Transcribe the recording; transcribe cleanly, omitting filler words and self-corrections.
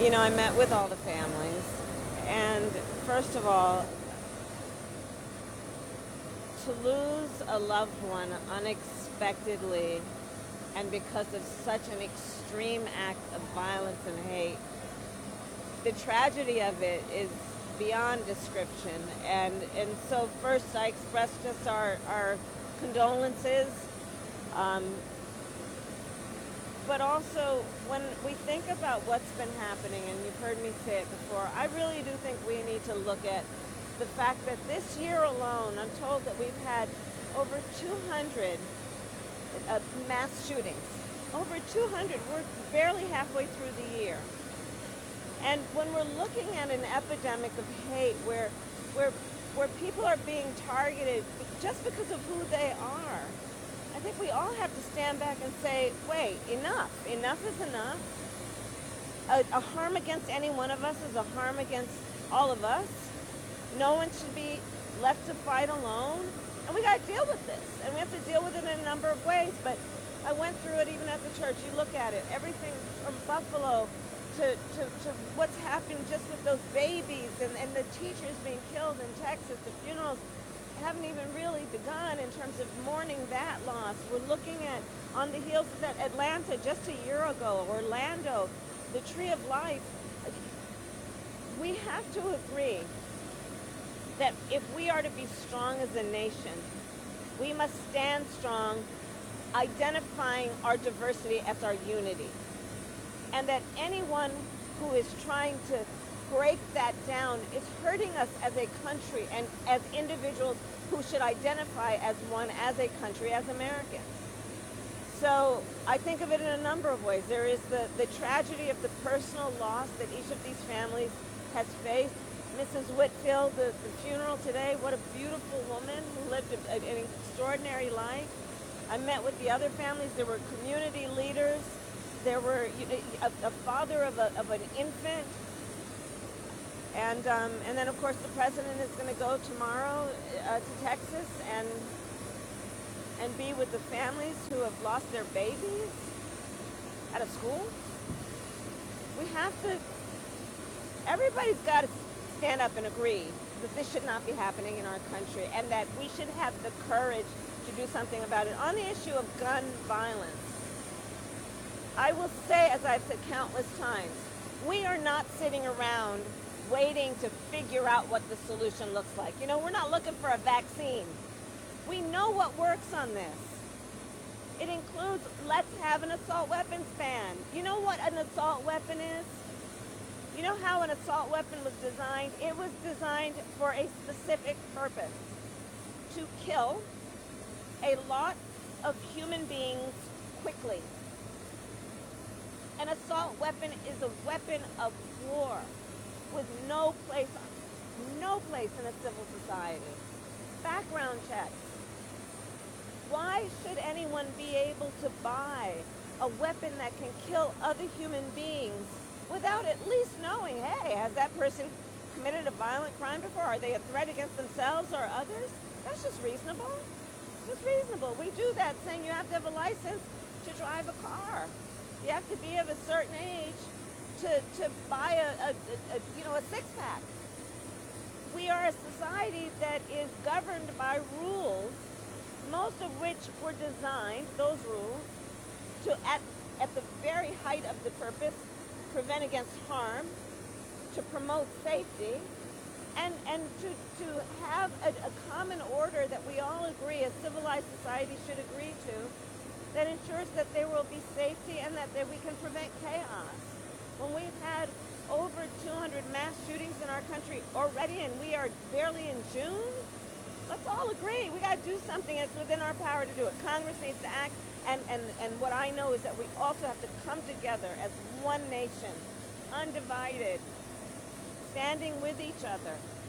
I met with all the families, and first of all, to lose a loved one unexpectedly and because of such an extreme act of violence and hate, the tragedy of it is beyond description. And so first I express just our condolences. Um, But also, when we think about what's been happening, and you've heard me say it before, I really do think we need to look at the fact that this year alone, I'm told that we've had over 200 mass shootings. Over 200. We're barely halfway through the year. And when we're looking at an epidemic of hate where, where people are being targeted just because of who they are, I think we all have to stand back and say, wait, enough. Enough is enough. A harm against any one of us is a harm against all of us. No one should be left to fight alone. And we got to deal with this. And we have to deal with it in a number of ways. But I went through it even at the church. You look at it. Everything from Buffalo to what's happened just with those babies and the teachers being killed in Texas, the funerals haven't even really begun in terms of mourning that loss. We're looking at, on the heels of that, Atlanta just a year ago, Orlando, the Tree of Life. We have to agree that if we are to be strong as a nation, we must stand strong, identifying our diversity as our unity. And that anyone who is trying to break that down is hurting us as a country and as individuals who should identify as one, as a country, as Americans. So I think of it in a number of ways. There is the tragedy of the personal loss that each of these families has faced. Mrs. Whitfield, the funeral today, what a beautiful woman who lived an extraordinary life. I met with the other families. There were community leaders. There were a father of an infant. And then, of course, the president is going to go tomorrow to Texas and be with the families who have lost their babies at a school. We have to, everybody's got to stand up and agree that this should not be happening in our country and that we should have the courage to do something about it. On the issue of gun violence, I will say, as I've said countless times, we are not sitting around waiting to figure out what the solution looks like. We're not looking for a vaccine. We know what works on this. It includes, let's have an assault weapons ban. You know what an assault weapon is? You know how an assault weapon was designed? It was designed for a specific purpose: to kill a lot of human beings quickly. An assault weapon is a weapon of war with no place in a civil society. Background checks. Why should anyone be able to buy a weapon that can kill other human beings without at least knowing, hey, has that person committed a violent crime before? Are they a threat against themselves or others? That's just reasonable. It's just reasonable. We do that saying you have to have a license to drive a car. You have to be of a certain age to buy a six-pack. We are a society that is governed by rules, most of which were designed, those rules, to at the very height of the purpose, prevent against harm, to promote safety, and to have a common order that we all agree, a civilized society should agree to, that ensures that there will be safety and that we can prevent chaos. When we've had over 200 mass shootings in our country already and we are barely in June, let's all agree. We got to do something. It's within our power to do it. Congress needs to act. And what I know is that we also have to come together as one nation, undivided, standing with each other,